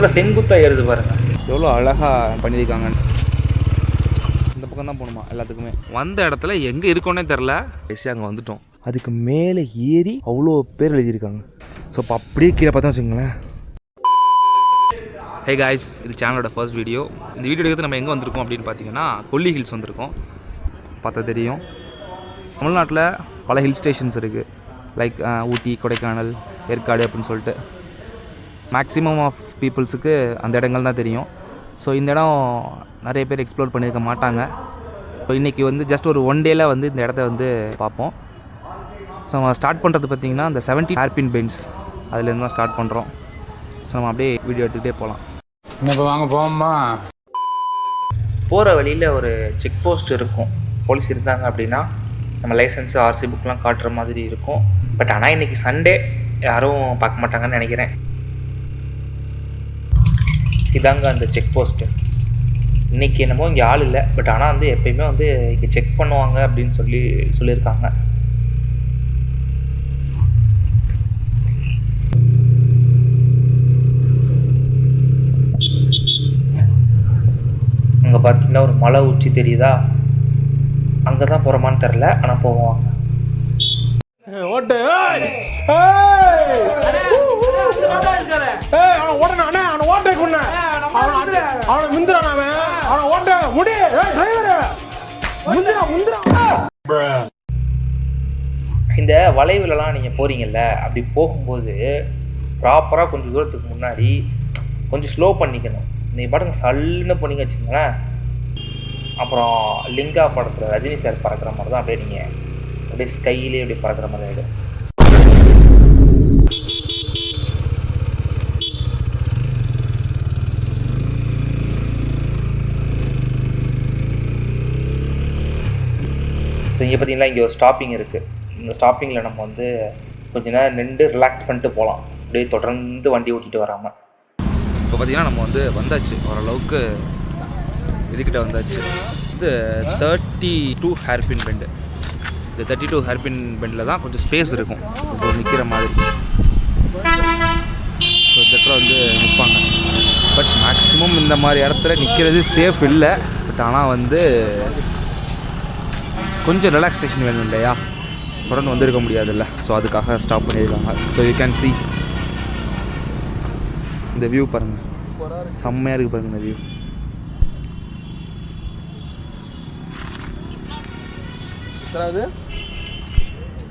எவ்வளோ செங்குத்தாக ஏறுது பாருங்கள், எவ்வளோ அழகாக பண்ணியிருக்காங்க. இந்த பக்கம் தான் போகணுமா எல்லாத்துக்குமே. வந்த இடத்துல எங்கே இருக்கோன்னே தெரில, பேசி அங்கே வந்துட்டோம். அதுக்கு மேலே ஏறி அவ்வளோ பேர் எழுதியிருக்காங்க. ஸோ இப்போ அப்படியே கீழே பார்த்தா வச்சுக்கோங்களேன். ஹே காய்ஸ், இது சேனலோட ஃபர்ஸ்ட் வீடியோ. இந்த வீடியோ எடுத்து நம்ம எங்கே வந்திருக்கோம் அப்படின்னு பார்த்தீங்கன்னா கொல்லி ஹில்ஸ் வந்திருக்கோம். பார்த்தா தெரியும், தமிழ்நாட்டில் பல ஹில் ஸ்டேஷன்ஸ் இருக்குது. லைக் ஊட்டி, கொடைக்கானல், ஏற்காடு அப்படின்னு சொல்லிட்டு மேக்ஸிமம் ஆஃப் பீப்புள்ஸுக்கு அந்த இடங்கள் தான் தெரியும். ஸோ இந்த இடம் நிறைய பேர் எக்ஸ்ப்ளோர் பண்ணியிருக்க மாட்டாங்க. ஸோ இன்றைக்கி வந்து ஜஸ்ட் ஒரு ஒன் டேயில் வந்து இந்த இடத்த வந்து பார்ப்போம். ஸோ நம்ம ஸ்டார்ட் பண்ணுறது பார்த்திங்கன்னா அந்த 70 ஹேர்பின் பெண்ட்ஸ் அதுலேருந்து தான் ஸ்டார்ட் பண்ணுறோம். ஸோ நம்ம அப்படியே வீடியோ எடுத்துக்கிட்டே போகலாம். இப்போ வாங்க போவோம்மா. போகிற வழியில் ஒரு செக் போஸ்ட் இருக்கும். போலீஸ் இருந்தாங்க அப்படின்னா நம்ம லைசன்ஸு, ஆர்சி புக்கெலாம் காட்டுற மாதிரி இருக்கும். பட் ஆனால் இன்றைக்கி சண்டே யாரும் பார்க்க மாட்டாங்கன்னு நினைக்கிறேன். இதாங்க அந்த செக் போஸ்ட்டு. இன்றைக்கி என்னமோ இங்கே ஆள் இல்லை, பட் ஆனால் வந்து எப்பயுமே வந்து இங்கே செக் பண்ணுவாங்க அப்படின்னு சொல்லியிருக்காங்க. அங்கே பார்த்தீங்கன்னா ஒரு மலை உச்சி தெரியுதா, அங்கே தான் போகிறோமான்னு தெரில, ஆனால் போவாங்க. இந்த வளைவுலலாம் நீங்கள் போகிறீங்கல்ல, அப்படி போகும்போது ப்ராப்பராக கொஞ்சம் தூரத்துக்கு முன்னாடி கொஞ்சம் ஸ்லோ பண்ணிக்கணும். நீங்கள் பாட்டுங்க சல்லுன்னு போனீங்க வச்சுக்கோங்களேன், அப்புறம் லிங்கா படத்தில் ரஜினி சார் பறக்கிற மாதிரி தான் அப்படியே நீங்கள் அப்படியே ஸ்கையிலே அப்படியே பறக்கிற மாதிரி ஆகிடும். ஸோ இங்கே பார்த்தீங்கன்னா இங்கே ஒரு ஸ்டாப்பிங் இருக்குது. இந்த ஸ்டாப்பிங்கில் நம்ம வந்து கொஞ்ச நேரம் நின்று ரிலாக்ஸ் பண்ணிட்டு போகலாம், அப்படியே தொடர்ந்து வண்டி ஓட்டிகிட்டு வராமல். இப்போ பார்த்தீங்கன்னா நம்ம வந்து வந்தாச்சு, ஓரளவுக்கு இதுக்கிட்ட வந்தாச்சு. இது 32 ஹேர்பின் பெண்டு. இந்த 32 ஹேர்பின் பெண்டில் தான் கொஞ்சம் ஸ்பேஸ் இருக்கும், இப்போ நிற்கிற மாதிரி. ஸோ இந்த இடத்துல வந்து நிற்பாங்க. பட் மேக்ஸிமம் இந்த மாதிரி இடத்துல நிற்கிறது சேஃப் இல்லை. பட் ஆனால் வந்து கொஞ்சம் ரிலாக்ஸேஷன் வேணும் இல்லையா, தொடர்ந்து வந்திருக்க முடியாதுல்ல. ஸோ அதுக்காக ஸ்டாப் பண்ணியிருக்காங்க. ஸோ யூ கேன் சி இந்த வியூ பாருங்கள், செம்மையாக இருக்குது பாருங்கள் இந்த வியூ.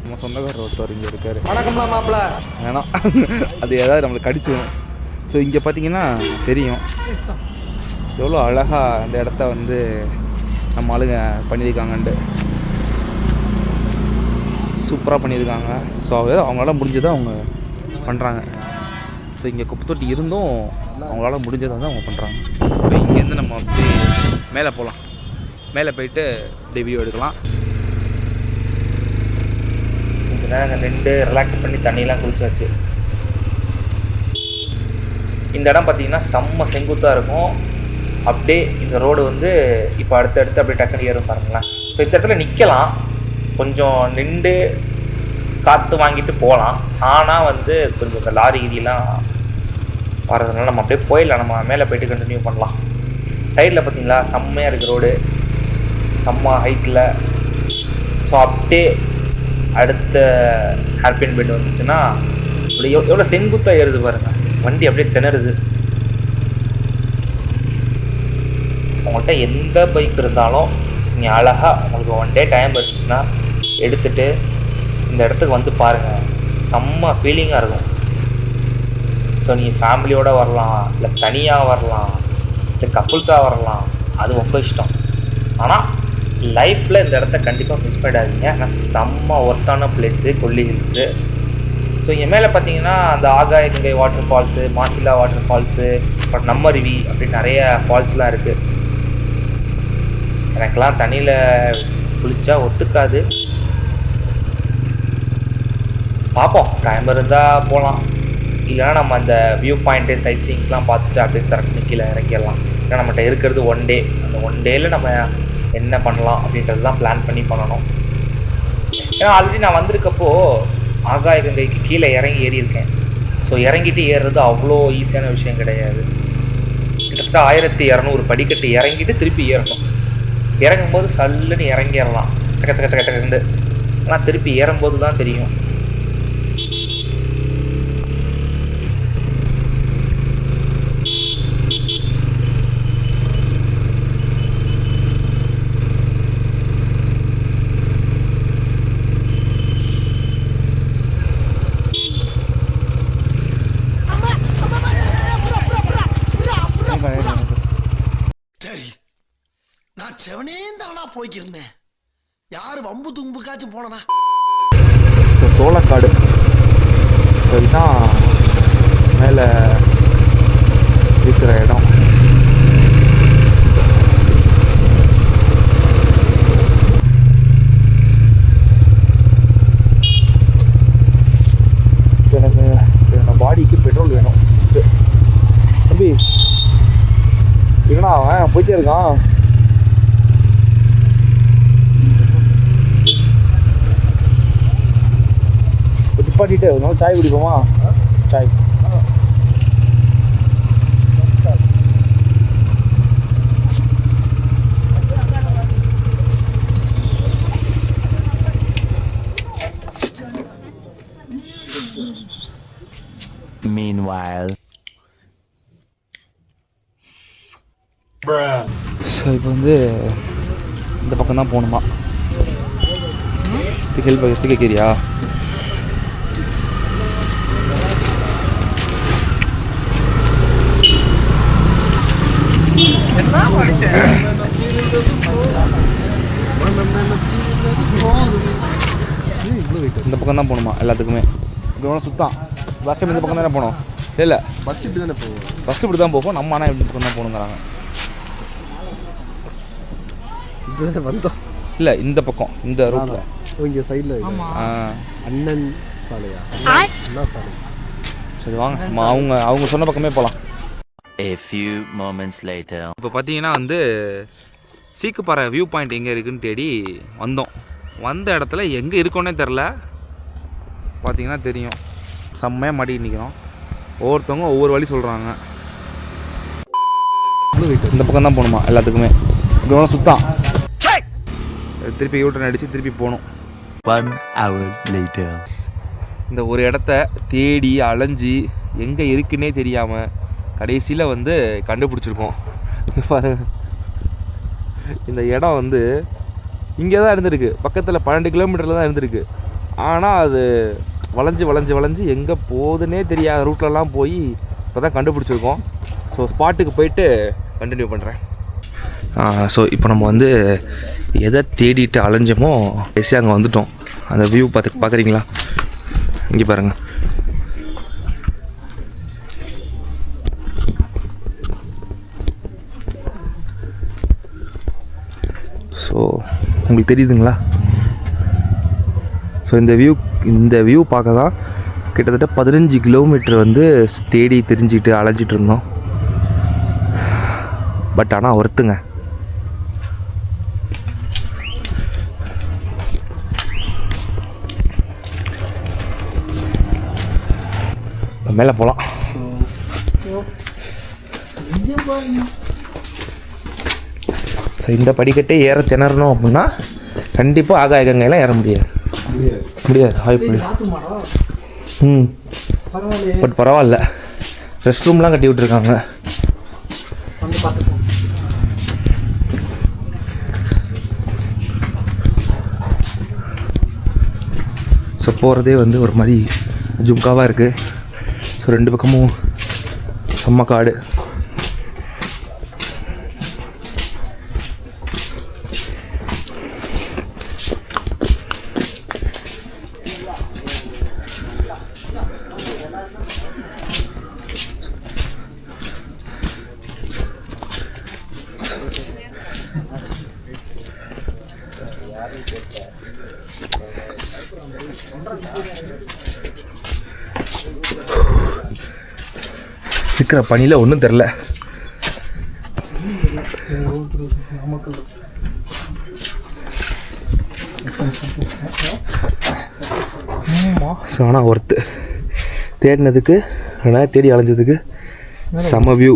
நம்ம சொந்தக்காரர் ஒருத்தர் இங்கே இருக்கார். வணக்கம்மா மாப்பிள்ள. வேணாம், அது ஏதாவது நம்மளுக்கு கடிச்சிடும். ஸோ இங்கே பார்த்தீங்கன்னா தெரியும் எவ்வளோ அழகாக அந்த இடத்த வந்து நம்ம ஆளுங்க பண்ணியிருக்காங்கன்ட்டு. சூப்பராக பண்ணியிருக்காங்க. ஸோ அவங்களால முடிஞ்சதை அவங்க பண்ணுறாங்க. ஸோ இங்கே குப்பை தொட்டி இருந்தும் அவங்களால முடிஞ்சதை வந்து அவங்க பண்ணுறாங்க. இப்போ இங்கேருந்து நம்ம அப்படியே மேலே போகலாம். மேலே போயிட்டு அப்படியே வீடியோ எடுக்கலாம். கொஞ்சம் நேரம் நின்று ரிலாக்ஸ் பண்ணி தண்ணியெலாம் குளிச்சாச்சு. இந்த இடம் பார்த்திங்கன்னா செம்ம செங்குத்தாக இருக்கும். அப்படியே இந்த ரோடு வந்து இப்போ அடுத்தடுத்து அப்படியே டக்குனு ஏறும் பாருங்களேன். ஸோ இந்த இடத்துல நிற்கலாம், கொஞ்சம் நின்று காற்று வாங்கிட்டு போகலாம். ஆனால் வந்து கொஞ்சம் இந்த லாரி கிரிலாம் வர்றதுனால நம்ம அப்படியே போயிடலாம், நம்ம மேலே போய்ட்டு கண்டினியூ பண்ணலாம். சைடில் பார்த்திங்களா செம்மையாக இருக்குது ரோடு, செம்ம ஹைட்டில். ஸோ அப்படியே அடுத்த ஹேர்பின் பெண்ட் வந்துச்சுன்னா அப்படி எவ்வளோ செங்குத்தாக ஏறுது பாருங்கள், வண்டி அப்படியே திணறுது. உங்கள்கிட்ட எந்த பைக் இருந்தாலும் நீங்கள் அழகாக உங்களுக்கு ஒன் டே டைம் இருந்துச்சுன்னா எடுத்துகிட்டு இந்த இடத்துக்கு வந்து பாருங்கள், செம்ம ஃபீலிங்காக இருக்கும். ஸோ நீங்கள் ஃபேமிலியோடு வரலாம், இல்லை தனியாக வரலாம், இல்லை கப்புள்ஸாக வரலாம், அது உங்கள் இஷ்டம். ஆனால் லைஃப்பில் இந்த இடத்த கண்டிப்பாக மிஸ் பண்ணிடாதீங்க. ஆனால் செம்ம ஒர்த்தான பிளேஸு கொல்லி ஹில்ஸு. ஸோ இங்கே மேலே பார்த்தீங்கன்னா அந்த ஆகாய கங்கை வாட்டர் ஃபால்ஸு, மாசிலா வாட்டர் ஃபால்ஸு, அப்புறம் நம்மருவி அப்படின்னு நிறைய ஃபால்ஸ்லாம் இருக்குது. எனக்கெல்லாம் தண்ணியில் குளித்தா ஒத்துக்காது. பார்ப்போம், டைம் இருந்தால் போகலாம். இல்லைனா நம்ம அந்த வியூ பாயிண்ட்டு, சைட் சீயிங்ஸ்லாம் பார்த்துட்டு அப்படியே சரக்கு கீழே இறக்கிடலாம். ஏன்னா நம்மகிட்ட இருக்கிறது ஒன் டே. அந்த ஒன் டேயில் நம்ம என்ன பண்ணலாம் அப்படின்றது தான் பிளான் பண்ணி பண்ணணும். ஏன்னா ஆல்ரெடி நான் வந்திருக்கப்போ ஆகாய கங்கைக்கு கீழே இறங்கி ஏறி இருக்கேன். ஸோ இறங்கிட்டு ஏறுறது அவ்வளோ ஈஸியான விஷயம் கிடையாது. கிட்டத்தட்ட 1200 படிக்கட்டு இறங்கிட்டு திருப்பி ஏறணும். இறங்கும்போது சல்லுன்னு இறங்கிடலாம் சக்க சக்க சக்க சக்கண்டு. ஆனால் திருப்பி ஏறும்போது தான் தெரியும். சரி, நான் செவனேந்தானா போய்க்கிருந்தேன். யாரு வம்பு தும்புக்காச்சும் போனனா? சோளக்காடு சரிதான் மேலே இருக்கிற இடம். எனக்கு என்னோட பாடிக்கு பெட்ரோல் வேணும். தம்பி என்னடா அவன் போயிட்டே இருக்கான். நிப்பாட்டிட்டு இருந்தாலும் சாய் குடிப்போமா? சாய் Meanwhile. ஸோ இப்போ வந்து இந்த பக்கம் தான் போகணுமா? ஹெல்ப் கேட்குறியா? இந்த பக்கம் தான் போகணுமா எல்லாத்துக்குமே? இப்படி சுத்தம் பஸ் இந்த பக்கம் தானே போகணும். இல்லை பஸ் இப்படி தானே போகும். பஸ் இப்படி தான் போகும். நம்ம ஆனால் இப்படி பக்கம் தான் போகணுங்கிறாங்க. இப்படி வந்தோம். இல்லை இந்த பக்கம் இந்த ரூட்டில் இங்கே சைடில் அண்ணன் சாலையா? அண்ணா சாலை. சரி வாங்க நம்ம அவங்க சொன்ன பக்கமே போகலாம். A few moments later. இப்போ பார்த்தீங்கன்னா வந்து சீக்குப்பாறை வியூ பாயிண்ட் எங்கே இருக்குதுன்னு தேடி வந்தோம். வந்த இடத்துல எங்கே இருக்கோன்னே தெரில. பார்த்தீங்கன்னா தெரியும் செம்மையாக மாட்டி நிற்கிறோம். ஒவ்வொருத்தவங்க ஒவ்வொரு வழி சொல்கிறாங்க. இந்த பக்கம் தான் போகணுமா எல்லாத்துக்குமே? இப்படி சுத்தம் திருப்பி யூட்டன் அடித்து திருப்பி போகணும். 1 hour later. இந்த ஒரு இடத்த தேடி அலைஞ்சி எங்கே இருக்குன்னே தெரியாமல் கடைசியில் வந்து கண்டுபிடிச்சிருக்கோம். பாருங்க இந்த இடம் வந்து இங்கே தான் இருந்திருக்கு. பக்கத்தில் 12 கிலோமீட்டரில் தான் இருந்திருக்கு. ஆனால் அது வளைஞ்சு எங்கே போகுதுன்னே தெரியாத ரூட்லலாம் போய் இப்போ தான் கண்டுபிடிச்சிருக்கோம். ஸோ ஸ்பாட்டுக்கு போயிட்டு கண்டினியூ பண்ணுறேன். ஸோ இப்போ நம்ம வந்து எதை தேடிட்டு அலைஞ்சோமோ கடைசியாக அங்கே வந்துட்டோம். அந்த வியூ பார்க்குறீங்களா? இங்கே பாருங்கள். ஸோ உங்களுக்கு தெரியுதுங்களா? ஸோ இந்த வியூ பார்க்க தான் கிட்டத்தட்ட 15 கிலோமீட்டர் வந்து தேடி தெரிஞ்சுக்கிட்டு அலைஞ்சிட்டு இருந்தோம். பட் ஆனால் ஒருத்துங்க மேலே போகலாம். ஸோ இந்த படிக்கட்டே ஏற திணறணும் அப்படின்னா கண்டிப்பாக ஆகாய கங்கையெல்லாம் ஏற முடியாது. வாய்ப்பு. பட் பரவாயில்ல, ரெஸ்ட் ரூம்லாம் கட்டி விட்டுருக்காங்க. ஸோ போகிறதே வந்து ஒரு மாதிரி ஜும்காவாக இருக்குது. ஸோ 2 பக்கமும் செம்ம காடு. இருக்கிற பணியில் ஒன்றும் தெரில. ஆனால் ஒர்த்து தேடினதுக்கு நான் தேடி அலைஞ்சதுக்கு செம வியூ.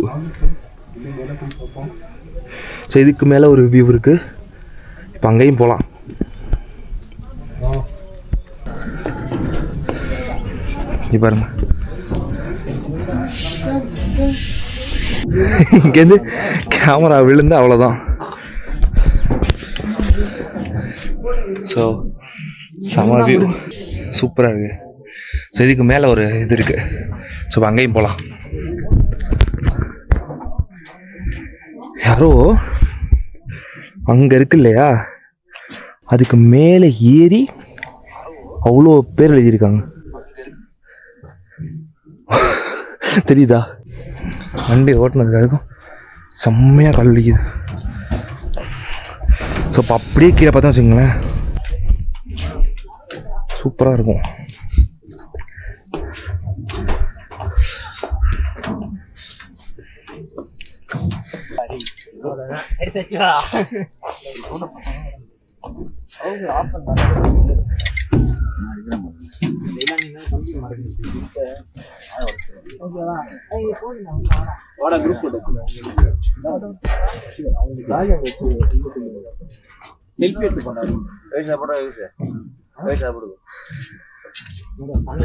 ஸோ இதுக்கு மேலே ஒரு வியூ இருக்குது. இப்போ அங்கேயும் போகலாம். இங்கே பாருங்க, இங்கேருந்து கேமரா விழுந்து அவ்வளோதான். ஸோ செம வியூ, சூப்பராக இருக்குது. ஸோ இதுக்கு மேலே ஒரு இது இருக்குது. ஸோ அங்கேயும் போகலாம். யாரோ அங்கே இருக்கு இல்லையா, அதுக்கு மேலே ஏறி அவ்வளோ பேர் எழுதியிருக்காங்க. தெரியுதா? வண்டி ஓட்டுனதுக்காகவும் செம்மையாக கால் வலிக்குது. ஸோ இப்போ அப்படியே கீழே பார்த்தா வச்சுக்கோங்களேன், சூப்பராக இருக்கும்.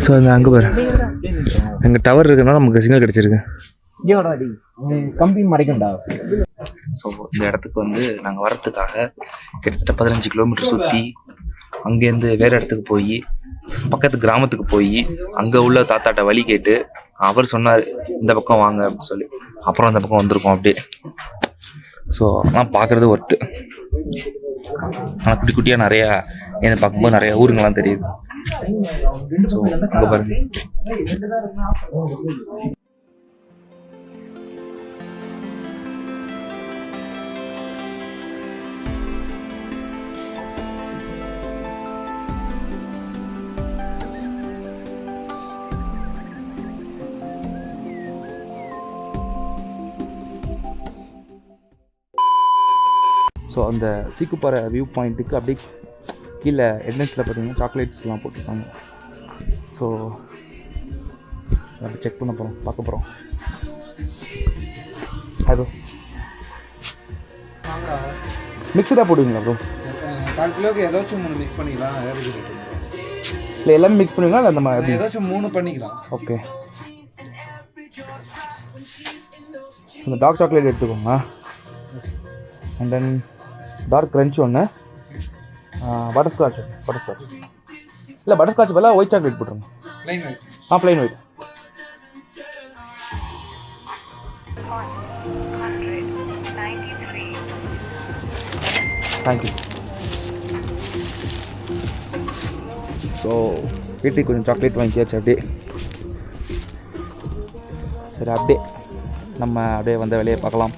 ஸோ அங்கே பாரு, எங்கள் டவர் இருக்கிறதுனால நமக்கு சிக்னல் கிடச்சிருக்கு. கம்பி மறைக்கண்டா. ஸோ இந்த இடத்துக்கு வந்து நாங்கள் வரத்துக்காக கிட்டத்தட்ட 15 கிலோமீட்டர் சுற்றி அங்கேருந்து வேறு இடத்துக்கு போய் பக்கத்து கிராமத்துக்கு போய் அங்கே உள்ள தாத்தாட்ட வழி கேட்டு அவர் சொன்னார் இந்த பக்கம் வாங்க அப்படின்னு சொல்லி, அப்புறம் அந்த பக்கம் வந்திருக்கோம் அப்படியே. ஸோ ஆனால் பார்க்குறது ஒர்த்து. ஆனால் குட்டி குட்டியாக நிறையா என்ன பார்க்கும்போது நிறையா ஊருங்கெல்லாம் தெரியுது. ஸோ அங்கே பாருங்க. ஸோ அந்த சீக்குப்பாறை வியூ பாயிண்ட்டுக்கு அப்படியே கீழே என்ட்ரன்ஸில் பார்த்தீங்கன்னா சாக்லேட்ஸ்லாம் போட்டிருக்காங்க. ஸோ அப்படி செக் பண்ண போகிறோம், பார்க்க போகிறோம். அது மிக்சடாக போடுவீங்களா ப்ரோ? 4 கிலோக்கு ஏதாச்சும் 3 மிக்ஸ் பண்ணிக்கலாம். இல்லை எல்லாமே மிக்ஸ் பண்ணுவீங்களா? இல்லை அந்த மாதிரி ஏதாச்சும் 3 பண்ணிக்கலாம். ஓகே. இந்த டார்க் சாக்லேட் எடுத்துக்கோங்க. அண்ட் தென் டார்க் க்ரன்ச் ஒன்று, பட்டர்ஸ்காட்ச் இல்லை பட்டர்ஸ்காட்ச் பதிலாக ஒயிட் சாக்லேட் போட்டுருங்க. Plain white. தேங்க்யூ. ஸோ வீட்டுக்கு கொஞ்சம் சாக்லேட் வாங்கியாச்சு அப்படியே. சரி அப்படியே நம்ம அப்படியே வந்த வேலையை பார்க்கலாம்.